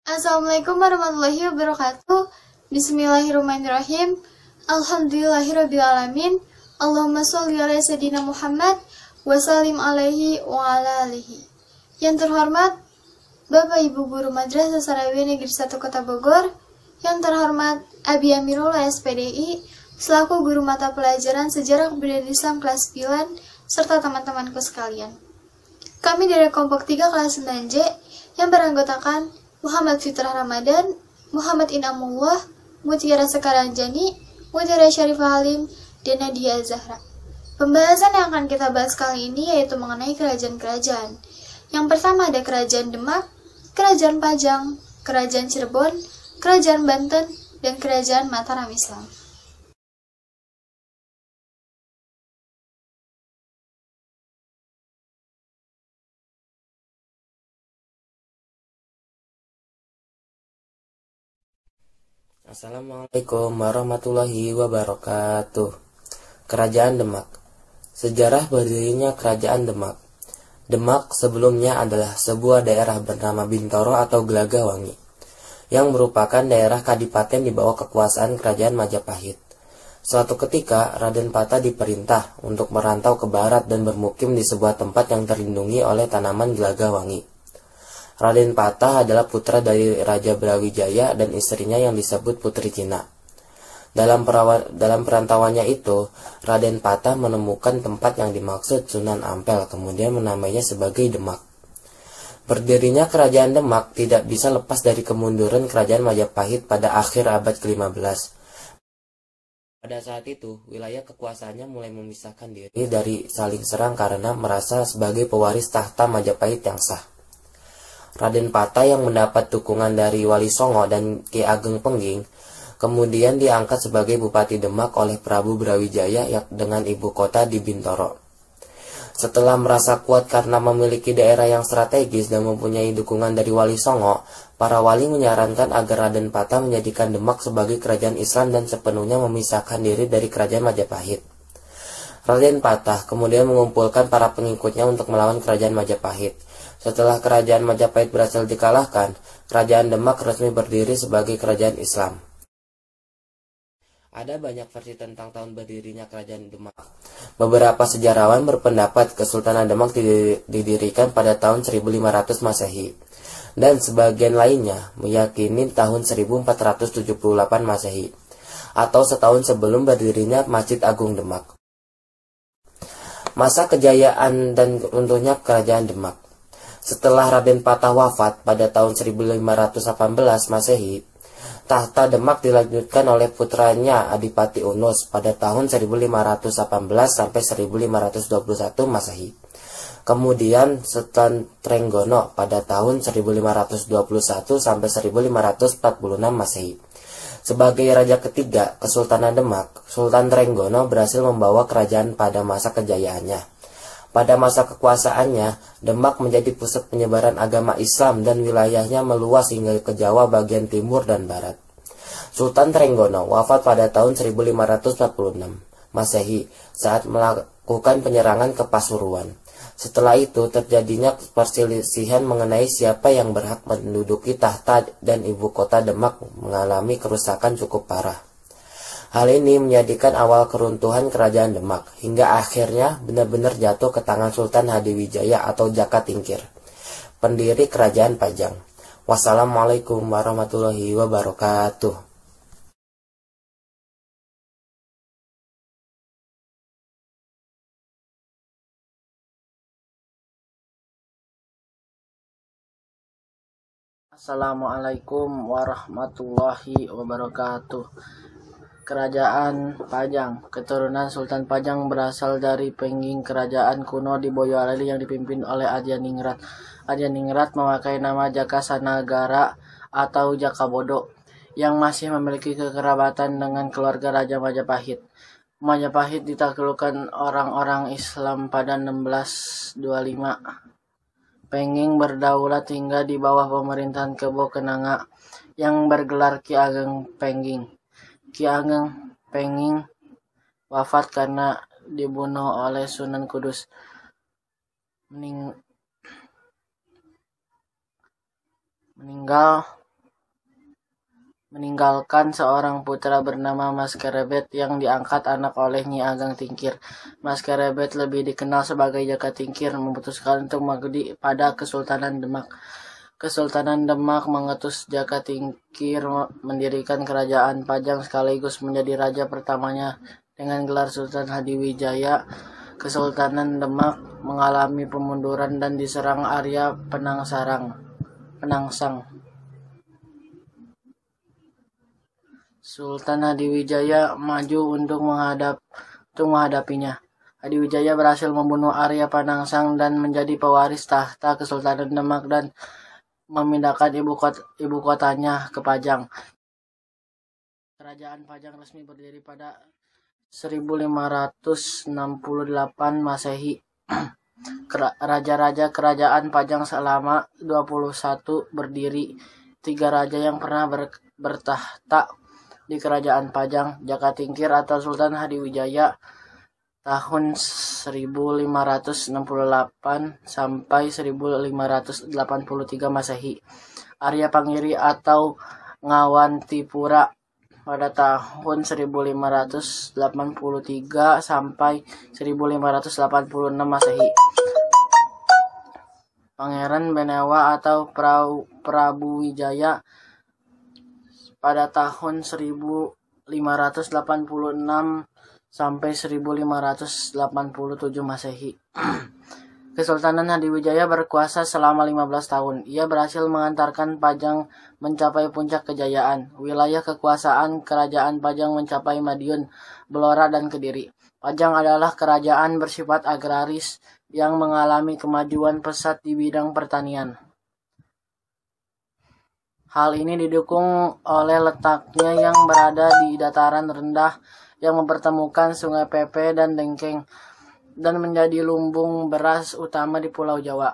Assalamualaikum warahmatullahi wabarakatuh. Bismillahirrahmanirrahim. Alhamdulillahirrabbilalamin. Allahumma sholli ala sayyidina Muhammad wa sallim alaihi wa ala alihi. Yang terhormat Bapak Ibu Guru Madrasah Sarawi Negeri 1 Kota Bogor, yang terhormat Abi Amirullah SPDI selaku guru mata pelajaran Sejarah Kebudayaan Islam kelas 9 serta teman-temanku sekalian. Kami dari kelompok 3 kelas 9J yang beranggotakan Muhammad Fitrah Ramadan, Muhammad Inamullah, Mutiara Sekaranjani, Mutiara Syarifah Halim, dan Nadia Zahra. Pembahasan yang akan kita bahas kali ini yaitu mengenai kerajaan-kerajaan. Yang pertama ada Kerajaan Demak, Kerajaan Pajang, Kerajaan Cirebon, Kerajaan Banten, dan Kerajaan Mataram Islam. Assalamualaikum warahmatullahi wabarakatuh. Kerajaan Demak. Sejarah berdirinya Kerajaan Demak. Demak sebelumnya adalah sebuah daerah bernama Bintoro atau Gelagahwangi, yang merupakan daerah kadipaten di bawah kekuasaan Kerajaan Majapahit. Suatu ketika, Raden Patah diperintah untuk merantau ke barat dan bermukim di sebuah tempat yang terlindungi oleh tanaman Gelagahwangi. Raden Patah adalah putra dari Raja Brawijaya dan istrinya yang disebut Putri Cina. Dalam perantauannya itu, Raden Patah menemukan tempat yang dimaksud Sunan Ampel, kemudian menamainya sebagai Demak. Berdirinya Kerajaan Demak tidak bisa lepas dari kemunduran Kerajaan Majapahit pada akhir abad ke-15. Pada saat itu, wilayah kekuasaannya mulai memisahkan diri dari saling serang karena merasa sebagai pewaris tahta Majapahit yang sah. Raden Patah yang mendapat dukungan dari Wali Songo dan Ki Ageng Pengging, kemudian diangkat sebagai Bupati Demak oleh Prabu Brawijaya dengan ibu kota di Bintoro. Setelah merasa kuat karena memiliki daerah yang strategis dan mempunyai dukungan dari Wali Songo, para wali menyarankan agar Raden Patah menjadikan Demak sebagai kerajaan Islam dan sepenuhnya memisahkan diri dari Kerajaan Majapahit. Raden Patah kemudian mengumpulkan para pengikutnya untuk melawan Kerajaan Majapahit. Setelah Kerajaan Majapahit berhasil dikalahkan, Kerajaan Demak resmi berdiri sebagai kerajaan Islam. Ada banyak versi tentang tahun berdirinya Kerajaan Demak. Beberapa sejarawan berpendapat Kesultanan Demak didirikan pada tahun 1500 Masehi, dan sebagian lainnya meyakini tahun 1478 Masehi, atau setahun sebelum berdirinya Masjid Agung Demak. Masa kejayaan dan runtuhnya Kerajaan Demak. Setelah Raden Patah wafat pada tahun 1518 Masehi, tahta Demak dilanjutkan oleh putranya Adipati Unus pada tahun 1518 sampai 1521 Masehi. Kemudian Sultan Trenggono pada tahun 1521 sampai 1546 Masehi. Sebagai raja ketiga Kesultanan Demak, Sultan Trenggono berhasil membawa kerajaan pada masa kejayaannya. Pada masa kekuasaannya, Demak menjadi pusat penyebaran agama Islam dan wilayahnya meluas hingga ke Jawa bagian timur dan barat. Sultan Trenggono wafat pada tahun 1546 Masehi saat melakukan penyerangan ke Pasuruan. Setelah itu terjadinya perselisihan mengenai siapa yang berhak menduduki tahta dan ibu kota Demak mengalami kerusakan cukup parah. Hal ini menjadikan awal keruntuhan Kerajaan Demak, hingga akhirnya benar-benar jatuh ke tangan Sultan Hadiwijaya atau Jaka Tingkir, pendiri Kerajaan Pajang. Wassalamualaikum warahmatullahi wabarakatuh. Assalamualaikum warahmatullahi wabarakatuh. Kerajaan Pajang. Keturunan Sultan Pajang berasal dari pengging kerajaan kuno di Boyolali yang dipimpin oleh Adyaningrat. Adyaningrat memakai nama Jaka Sanagara atau Jakabodo, yang masih memiliki kekerabatan dengan keluarga Raja Majapahit. Majapahit ditaklukkan orang-orang Islam pada 1625. Pengging berdaulat hingga di bawah pemerintahan Kebo Kenanga yang bergelar Ki Ageng Pengging. Ki Ageng Pengging wafat karena dibunuh oleh Sunan Kudus. Meninggal meninggalkan seorang putra bernama Mas Kerebet yang diangkat anak oleh Nyi Ageng Tingkir. Mas Kerebet lebih dikenal sebagai Jaka Tingkir memutuskan untuk mengabdi pada Kesultanan Demak. Kesultanan Demak mengutus Jaka Tingkir mendirikan kerajaan Pajang sekaligus menjadi raja pertamanya dengan gelar Sultan Hadiwijaya. Kesultanan Demak mengalami pemunduran dan diserang Arya Penangsang. Sultan Hadiwijaya maju untuk menghadapinya. Hadiwijaya berhasil membunuh Arya Penangsang dan menjadi pewaris tahta Kesultanan Demak dan memindahkan ibu kotanya ke Pajang. Kerajaan Pajang resmi berdiri pada 1568 Masehi. Raja-raja kerajaan Pajang selama 21 berdiri. 3 raja yang pernah bertahta di kerajaan Pajang, Jaka Tingkir atau Sultan Hadiwijaya tahun 1568 sampai 1583 Masehi. Arya Pangiri atau Ngawantipura pada tahun 1583 sampai 1586 Masehi. Pangeran Benawa atau Prabu Wijaya pada tahun 1586 sampai 1587 Masehi. Kesultanan Hadiwijaya berkuasa selama 15 tahun. Ia berhasil mengantarkan Pajang mencapai puncak kejayaan. Wilayah kekuasaan kerajaan Pajang mencapai Madiun, Blora, dan Kediri. Pajang adalah kerajaan bersifat agraris yang mengalami kemajuan pesat di bidang pertanian. Hal ini didukung oleh letaknya yang berada di dataran rendah yang mempertemukan Sungai Pepe dan Dengkeng dan menjadi lumbung beras utama di Pulau Jawa.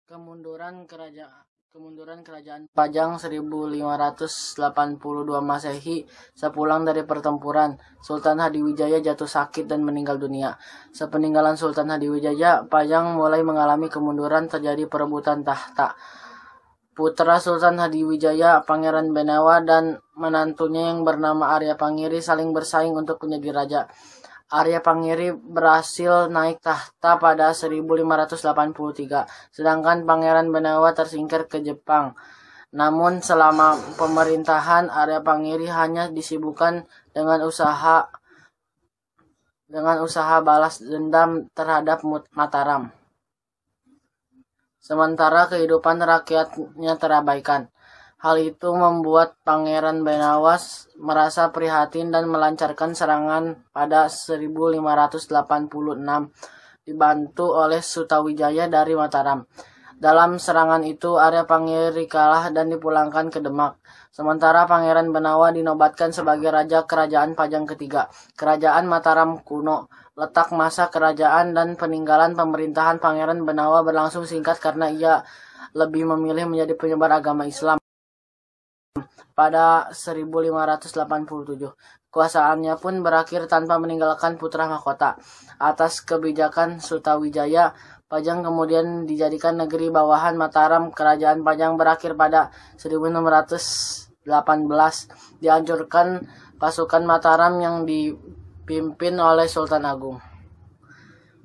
Kemunduran kerajaan Pajang 1582 Masehi. Sepulang dari pertempuran, Sultan Hadiwijaya jatuh sakit dan meninggal dunia. Sepeninggalan Sultan Hadiwijaya, Pajang mulai mengalami kemunduran, terjadi perebutan tahta. Putra Sultan Hadiwijaya, Pangeran Benawa, dan menantunya yang bernama Arya Pangiri saling bersaing untuk menjadi raja. Arya Pangiri berhasil naik tahta pada 1583, sedangkan Pangeran Benawa tersingkir ke Jepang. Namun selama pemerintahan Arya Pangiri hanya disibukkan dengan usaha balas dendam terhadap Mataram. Sementara kehidupan rakyatnya terabaikan. Hal itu membuat Pangeran Benawa merasa prihatin dan melancarkan serangan pada 1586 dibantu oleh Sutawijaya dari Mataram. Dalam serangan itu Arya Pangiri kalah dan dipulangkan ke Demak. Sementara Pangeran Benawa dinobatkan sebagai Raja Kerajaan Pajang ketiga, Kerajaan Mataram kuno. Letak masa kerajaan dan peninggalan pemerintahan Pangeran Benawa berlangsung singkat karena ia lebih memilih menjadi penyebar agama Islam. Pada 1587, kekuasaannya pun berakhir tanpa meninggalkan putra mahkota. Atas kebijakan Sutawijaya, Pajang kemudian dijadikan negeri bawahan Mataram. Kerajaan Pajang berakhir pada 1618. Dihancurkan pasukan Mataram yang dipimpin oleh Sultan Agung.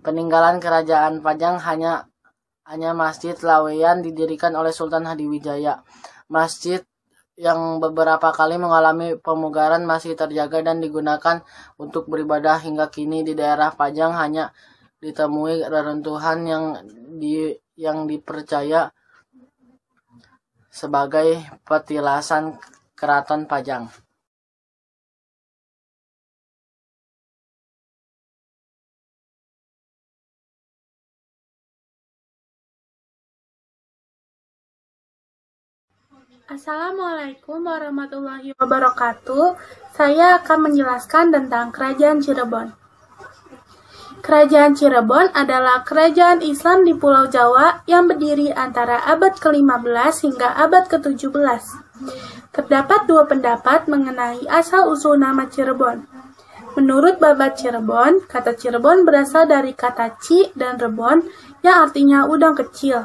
Peninggalan kerajaan Pajang hanya Masjid Laweyan didirikan oleh Sultan Hadiwijaya. Masjid yang beberapa kali mengalami pemugaran masih terjaga dan digunakan untuk beribadah hingga kini. Di daerah Pajang hanya ditemui reruntuhan yang dipercaya sebagai petilasan Keraton Pajang. Assalamualaikum warahmatullahi wabarakatuh. Saya akan menjelaskan tentang Kerajaan Cirebon. Kerajaan Cirebon adalah kerajaan Islam di Pulau Jawa yang berdiri antara abad ke-15 hingga abad ke-17. Terdapat dua pendapat mengenai asal-usul nama Cirebon. Menurut Babat Cirebon, kata Cirebon berasal dari kata ci dan rebon yang artinya udang kecil.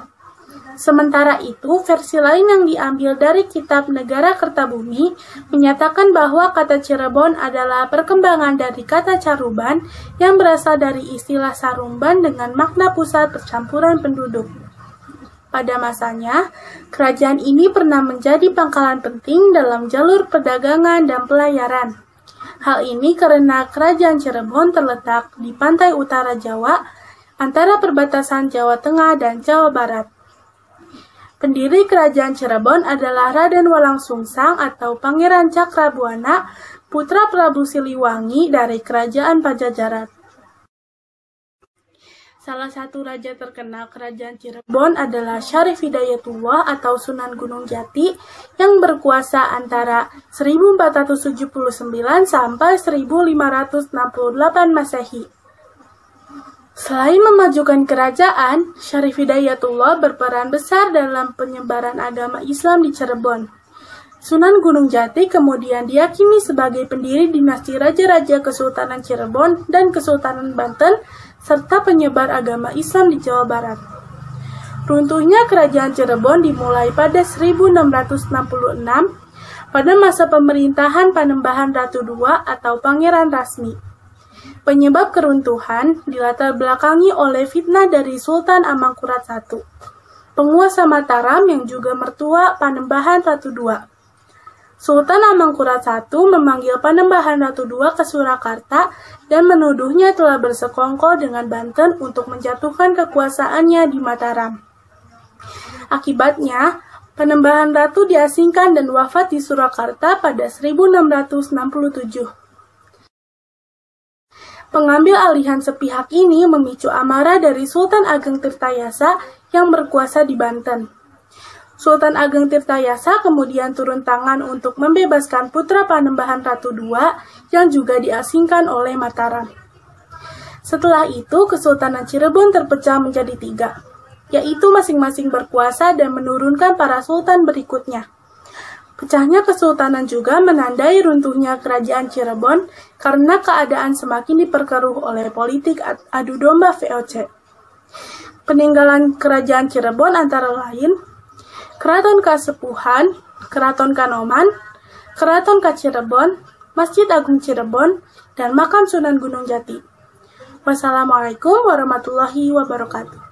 Sementara itu, versi lain yang diambil dari kitab Negara Kertabumi menyatakan bahwa kata Cirebon adalah perkembangan dari kata Caruban yang berasal dari istilah Sarumban dengan makna pusat percampuran penduduk. Pada masanya, kerajaan ini pernah menjadi pangkalan penting dalam jalur perdagangan dan pelayaran. Hal ini karena kerajaan Cirebon terletak di pantai utara Jawa, antara perbatasan Jawa Tengah dan Jawa Barat. Pendiri kerajaan Cirebon adalah Raden Walang Sungsang atau Pangeran Cakrabuana, putra Prabu Siliwangi dari kerajaan Pajajaran. Salah satu raja terkenal kerajaan Cirebon adalah Syarif Hidayatullah atau Sunan Gunung Jati yang berkuasa antara 1479 sampai 1568 Masehi. Selain memajukan kerajaan, Syarif Hidayatullah berperan besar dalam penyebaran agama Islam di Cirebon. Sunan Gunung Jati kemudian diyakini sebagai pendiri dinasti Raja-Raja Kesultanan Cirebon dan Kesultanan Banten, serta penyebar agama Islam di Jawa Barat. Runtuhnya kerajaan Cirebon dimulai pada 1666 pada masa pemerintahan Panembahan Ratu II atau Pangeran Rasmi. Penyebab keruntuhan dilatar belakangi oleh fitnah dari Sultan Amangkurat I, penguasa Mataram yang juga mertua Panembahan Ratu II. Sultan Amangkurat I memanggil Panembahan Ratu II ke Surakarta dan menuduhnya telah bersekongkol dengan Banten untuk menjatuhkan kekuasaannya di Mataram. Akibatnya, Panembahan Ratu diasingkan dan wafat di Surakarta pada 1667. Pengambil alihan sepihak ini memicu amarah dari Sultan Ageng Tirtayasa yang berkuasa di Banten. Sultan Ageng Tirtayasa kemudian turun tangan untuk membebaskan putra Panembahan Ratu II yang juga diasingkan oleh Mataram. Setelah itu, Kesultanan Cirebon terpecah menjadi 3, yaitu masing-masing berkuasa dan menurunkan para sultan berikutnya. Pecahnya kesultanan juga menandai runtuhnya kerajaan Cirebon karena keadaan semakin diperkeruh oleh politik adu domba VOC. Peninggalan kerajaan Cirebon antara lain Keraton Kasepuhan, Keraton Kanoman, Keraton Kacirebon, Masjid Agung Cirebon, dan Makam Sunan Gunung Jati. Wassalamualaikum warahmatullahi wabarakatuh.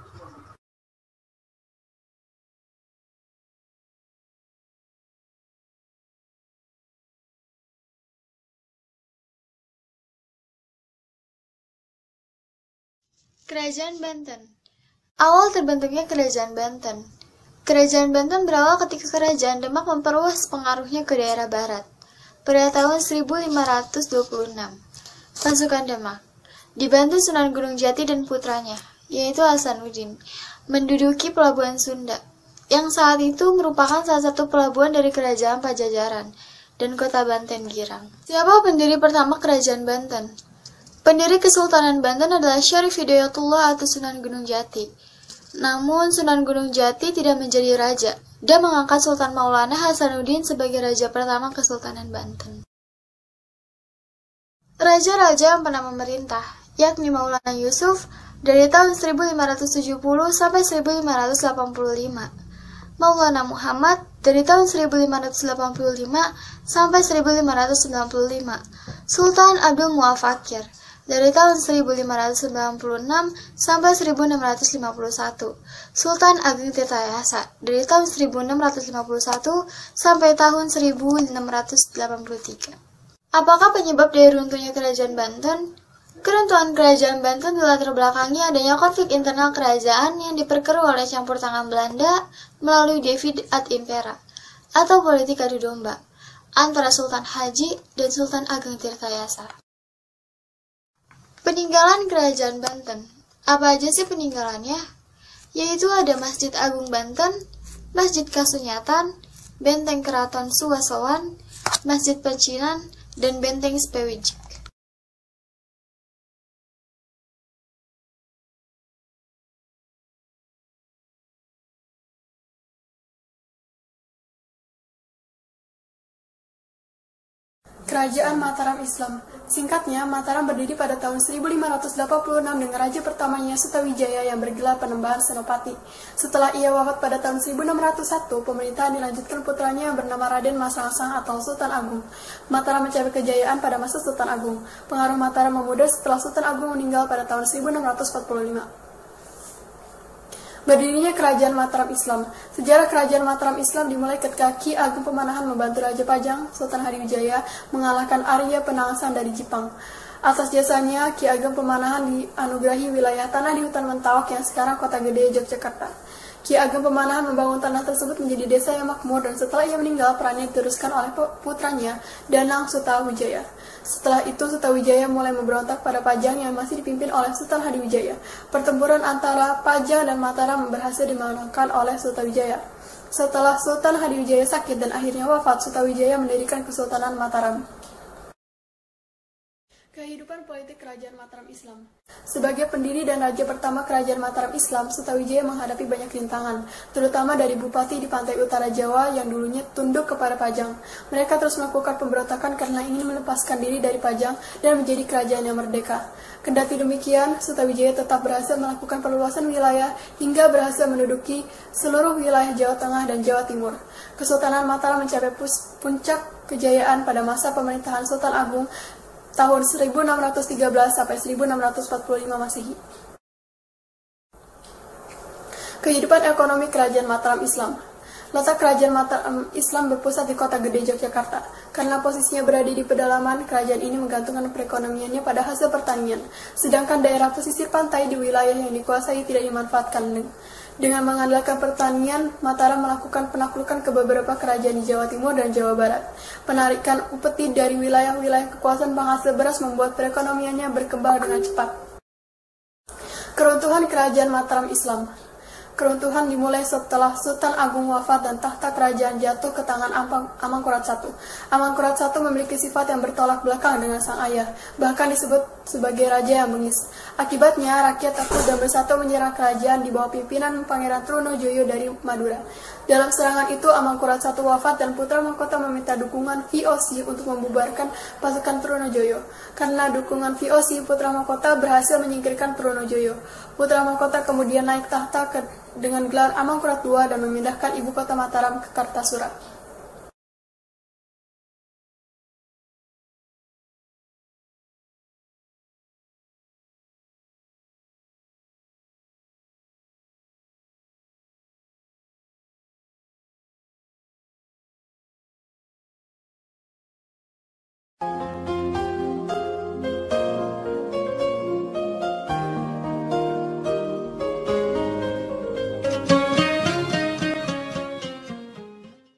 Kerajaan Banten. Awal terbentuknya Kerajaan Banten. Kerajaan Banten berawal ketika Kerajaan Demak memperluas pengaruhnya ke daerah barat. Pada tahun 1526, pasukan Demak, dibantu Sunan Gunung Jati dan putranya, yaitu Hasanuddin, menduduki pelabuhan Sunda, yang saat itu merupakan salah satu pelabuhan dari Kerajaan Pajajaran dan kota Banten Girang. Siapa pendiri pertama Kerajaan Banten? Pendiri Kesultanan Banten adalah Syarif Hidayatullah atau Sunan Gunung Jati. Namun Sunan Gunung Jati tidak menjadi raja dan mengangkat Sultan Maulana Hasanuddin sebagai raja pertama Kesultanan Banten. Raja-raja yang pernah memerintah, yakni Maulana Yusuf dari tahun 1570 sampai 1585. Maulana Muhammad dari tahun 1585 sampai 1595. Sultan Abdul Muaffaqir dari tahun 1596 sampai 1651. Sultan Ageng Tirtayasa dari tahun 1651 sampai tahun 1683. Apakah penyebab dari runtuhnya Kerajaan Banten? Keruntuhan Kerajaan Banten dilatar belakangi adanya konflik internal kerajaan yang diperkeruh oleh campur tangan Belanda melalui Divide ad Impera atau politik adu domba antara Sultan Haji dan Sultan Ageng Tirtayasa. Peninggalan Kerajaan Banten. Apa aja sih peninggalannya? Yaitu ada Masjid Agung Banten, Masjid Kasunyatan, Benteng Keraton Suwasowan, Masjid Pecinan, dan Benteng Spewijik. Kerajaan Mataram Islam. Singkatnya, Mataram berdiri pada tahun 1586 dengan raja pertamanya Sutawijaya yang bergelar Penembahan Senopati. Setelah ia wafat pada tahun 1601, pemerintahan dilanjutkan putranya yang bernama Raden Mas Rangsang atau Sultan Agung. Mataram mencapai kejayaan pada masa Sultan Agung. Pengaruh Mataram memudar setelah Sultan Agung meninggal pada tahun 1645. Berdirinya Kerajaan Mataram Islam. Sejarah Kerajaan Mataram Islam dimulai ketika Ki Ageng Pemanahan membantu Raja Pajang, Sultan Hadiwijaya, mengalahkan Arya Penangsang dari Jepang. Atas jasanya, Ki Ageng Pemanahan dianugerahi wilayah tanah di Hutan Mentawak yang sekarang Kota Gede, Yogyakarta. Ki Ageng Pemanahan membangun tanah tersebut menjadi desa yang makmur dan setelah ia meninggal, perannya diteruskan oleh putranya, Danang Sutawijaya. Setelah itu, Sutawijaya mulai memberontak pada Pajang yang masih dipimpin oleh Sultan Hadiwijaya. Pertempuran antara Pajang dan Mataram berhasil dimenangkan oleh Sutawijaya. Setelah Sultan Hadiwijaya sakit dan akhirnya wafat, Sutawijaya mendirikan Kesultanan Mataram. Kehidupan politik Kerajaan Mataram Islam. Sebagai pendiri dan raja pertama Kerajaan Mataram Islam, Sutawijaya menghadapi banyak rintangan, terutama dari bupati di pantai utara Jawa yang dulunya tunduk kepada Pajang. Mereka terus melakukan pemberontakan karena ingin melepaskan diri dari Pajang dan menjadi kerajaan yang merdeka. Kendati demikian, Sutawijaya tetap berhasil melakukan perluasan wilayah hingga berhasil menduduki seluruh wilayah Jawa Tengah dan Jawa Timur. Kesultanan Mataram mencapai puncak kejayaan pada masa pemerintahan Sultan Agung tahun 1613 sampai 1645 Masehi. Kehidupan ekonomi Kerajaan Mataram Islam. Letak Kerajaan Mataram Islam berpusat di Kota Gede, Yogyakarta. Karena posisinya berada di pedalaman, kerajaan ini menggantungkan perekonomiannya pada hasil pertanian, sedangkan daerah pesisir pantai di wilayah yang dikuasai tidak dimanfaatkan. Dengan mengandalkan pertanian, Mataram melakukan penaklukan ke beberapa kerajaan di Jawa Timur dan Jawa Barat. Penarikan upeti dari wilayah-wilayah kekuasaan penghasil beras membuat perekonomiannya berkembang dengan cepat. Keruntuhan Kerajaan Mataram Islam. Keruntuhan dimulai setelah Sultan Agung wafat dan tahta kerajaan jatuh ke tangan Amangkurat I. Amangkurat I memiliki sifat yang bertolak belakang dengan sang ayah, bahkan disebut sebagai raja yang bengis. Akibatnya, rakyat takut dan bersatu menyerang kerajaan di bawah pimpinan Pangeran Trunojoyo dari Madura. Dalam serangan itu, Amangkurat I wafat dan putra mahkota meminta dukungan VOC untuk membubarkan pasukan Trunojoyo. Karena dukungan VOC, putra mahkota berhasil menyingkirkan Trunojoyo. Putra mahkota kemudian naik tahta dengan gelar Amangkurat II dan memindahkan ibu kota Mataram ke Kartasura.